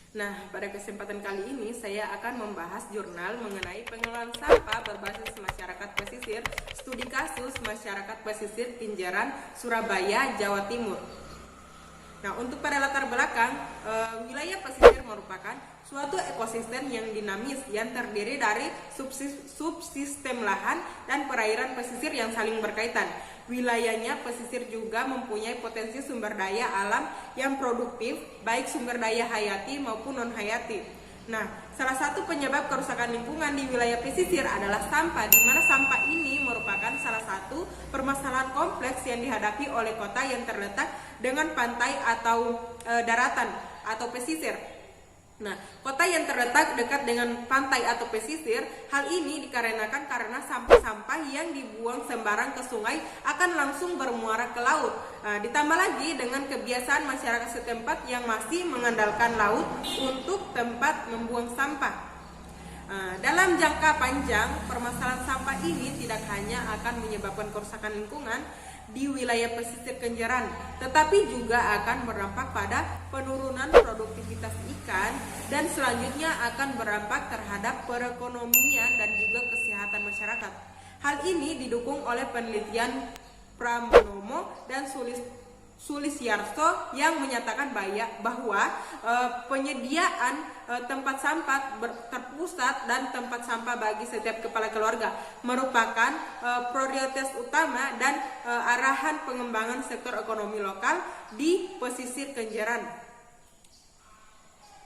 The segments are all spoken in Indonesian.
Nah, pada kesempatan kali ini saya akan membahas jurnal mengenai pengelolaan sampah berbasis masyarakat pesisir, studi kasus masyarakat pesisir Kenjeran, Surabaya, Jawa Timur. Nah, untuk pada latar belakang, wilayah pesisir merupakan suatu ekosistem yang dinamis yang terdiri dari subsistem lahan dan perairan pesisir yang saling berkaitan. Wilayahnya pesisir juga mempunyai potensi sumber daya alam yang produktif, baik sumber daya hayati maupun non-hayati. Nah, salah satu penyebab kerusakan lingkungan di wilayah pesisir adalah sampah, di mana sampah ini merupakan salah satu permasalahan kompleks yang dihadapi oleh kota yang terletak dengan pantai atau daratan atau pesisir. Nah, kota yang terletak dekat dengan pantai atau pesisir, hal ini dikarenakan karena sampah-sampah yang dibuang sembarang ke sungai akan langsung bermuara ke laut. Ditambah lagi dengan kebiasaan masyarakat setempat yang masih mengandalkan laut untuk tempat membuang sampah. Dalam jangka panjang, permasalahan sampah ini tidak hanya akan menyebabkan kerusakan lingkungan di wilayah pesisir Kenjeran, tetapi juga akan berdampak pada penurunan produktivitas ikan dan selanjutnya akan berdampak terhadap perekonomian dan juga kesehatan masyarakat. Hal ini didukung oleh penelitian Pramono dan Sulistyarso yang menyatakan bahwa penyediaan tempat sampah terpusat dan tempat sampah bagi setiap kepala keluarga merupakan prioritas utama dan arahan pengembangan sektor ekonomi lokal di pesisir Kenjeran.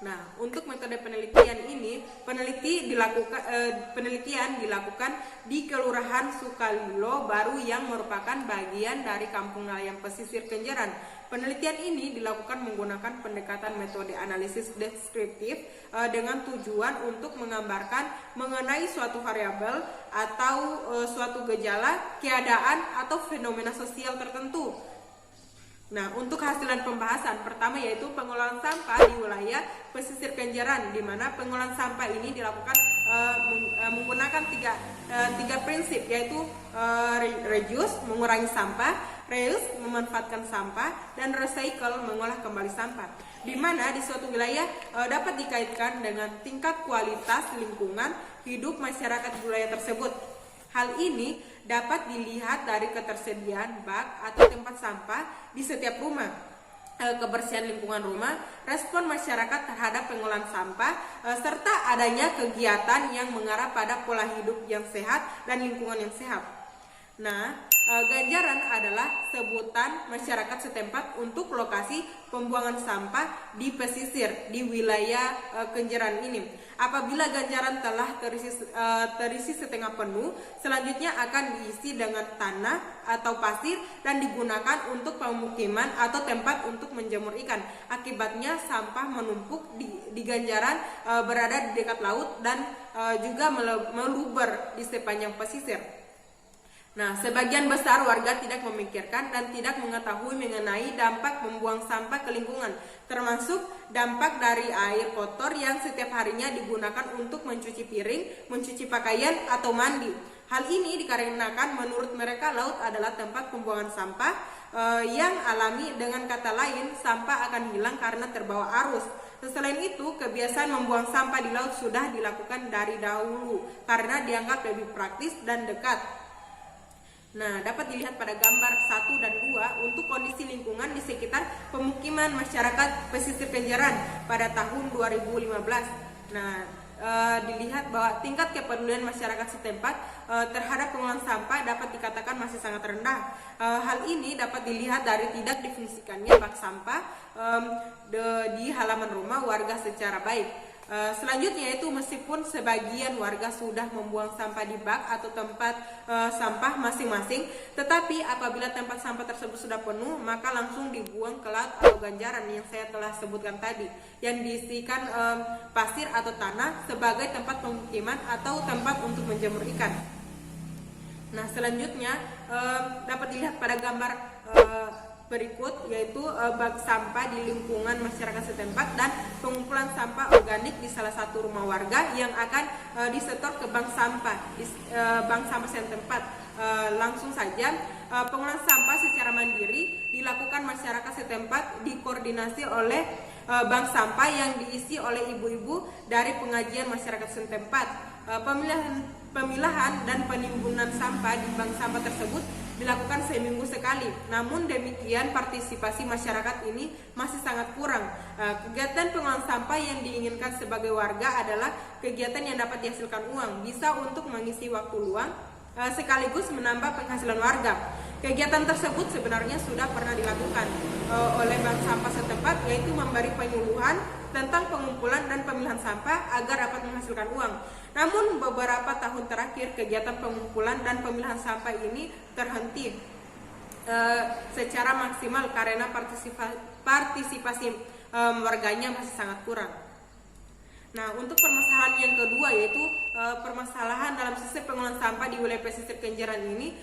Nah, untuk metode penelitian ini, penelitian dilakukan di Kelurahan Sukalilo Baru yang merupakan bagian dari Kampung Nelayan Pesisir Kenjeran. Penelitian ini dilakukan menggunakan pendekatan metode analisis deskriptif dengan tujuan untuk menggambarkan mengenai suatu variabel atau suatu gejala, keadaan atau fenomena sosial tertentu. Nah, untuk hasilan pembahasan pertama yaitu pengelolaan sampah di wilayah pesisir Kenjeran, di mana pengelolaan sampah ini dilakukan menggunakan tiga prinsip, yaitu reduce mengurangi sampah, reuse memanfaatkan sampah, dan recycle mengolah kembali sampah. Di mana di suatu wilayah dapat dikaitkan dengan tingkat kualitas lingkungan hidup masyarakat di wilayah tersebut. Hal ini dapat dilihat dari ketersediaan bak atau tempat sampah di setiap rumah, kebersihan lingkungan rumah, respon masyarakat terhadap pengolahan sampah, serta adanya kegiatan yang mengarah pada pola hidup yang sehat dan lingkungan yang sehat. Nah, Ganjaran adalah sebutan masyarakat setempat untuk lokasi pembuangan sampah di pesisir di wilayah Kenjeran ini. Apabila Ganjaran telah terisi setengah penuh, selanjutnya akan diisi dengan tanah atau pasir dan digunakan untuk pemukiman atau tempat untuk menjemur ikan. Akibatnya sampah menumpuk di Ganjaran berada di dekat laut dan juga meluber di sepanjang pesisir. Nah, sebagian besar warga tidak memikirkan dan tidak mengetahui mengenai dampak membuang sampah ke lingkungan, termasuk dampak dari air kotor yang setiap harinya digunakan untuk mencuci piring, mencuci pakaian, atau mandi. Hal ini dikarenakan menurut mereka laut adalah tempat pembuangan sampah yang alami. Dengan kata lain, sampah akan hilang karena terbawa arus. Selain itu, kebiasaan membuang sampah di laut sudah dilakukan dari dahulu karena dianggap lebih praktis dan dekat. Nah, dapat dilihat pada gambar 1 dan 2 untuk kondisi lingkungan di sekitar pemukiman masyarakat pesisir Kenjeran pada tahun 2015. Nah, dilihat bahwa tingkat kepedulian masyarakat setempat terhadap pengolahan sampah dapat dikatakan masih sangat rendah. Hal ini dapat dilihat dari tidak difungsikannya bak sampah di halaman rumah warga secara baik. Selanjutnya itu meskipun sebagian warga sudah membuang sampah di bak atau tempat sampah masing-masing, tetapi apabila tempat sampah tersebut sudah penuh, maka langsung dibuang ke laut atau Ganjaran yang saya telah sebutkan tadi, yang diisikan pasir atau tanah sebagai tempat pemukiman atau tempat untuk menjemur ikan. Nah, selanjutnya dapat dilihat pada gambar berikut, yaitu bak sampah di lingkungan masyarakat setempat dan pengumpulan sampah organik di salah satu rumah warga yang akan disetor ke bank sampah setempat. Langsung saja pengolahan sampah secara mandiri dilakukan masyarakat setempat dikoordinasi oleh bank sampah yang diisi oleh ibu-ibu dari pengajian masyarakat setempat. Pemilahan dan penimbunan sampah di bank sampah tersebut dilakukan seminggu sekali. Namun demikian partisipasi masyarakat ini masih sangat kurang. Kegiatan pengolahan sampah yang diinginkan sebagai warga adalah kegiatan yang dapat dihasilkan uang, bisa untuk mengisi waktu luang sekaligus menambah penghasilan warga. Kegiatan tersebut sebenarnya sudah pernah dilakukan oleh bank sampah setempat, yaitu memberi penyuluhan tentang pengumpulan dan pemilahan sampah agar dapat menghasilkan uang. Namun beberapa tahun terakhir kegiatan pengumpulan dan pemilahan sampah ini terhenti secara maksimal karena partisipasi warganya masih sangat kurang. Nah, untuk permasalahan yang kedua yaitu permasalahan dalam sistem pengolahan sampah di wilayah pesisir Kenjeran ini.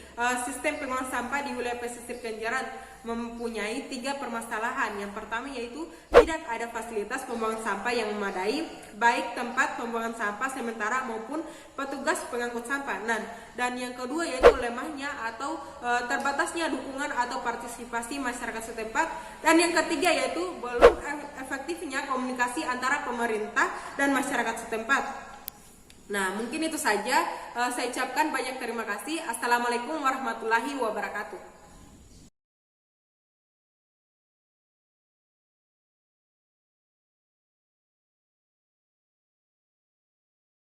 Sistem pengolahan sampah di wilayah pesisir Kenjeran mempunyai 3 permasalahan. Yang pertama yaitu tidak ada fasilitas pembuangan sampah yang memadai, baik tempat pembuangan sampah sementara maupun petugas pengangkut sampah. Dan yang kedua yaitu lemahnya atau terbatasnya dukungan atau partisipasi masyarakat setempat. Dan yang ketiga yaitu belum efektifnya komunikasi antara pemerintah dan masyarakat setempat. Nah, mungkin itu saja. Saya ucapkan banyak terima kasih. Assalamualaikum warahmatullahi wabarakatuh.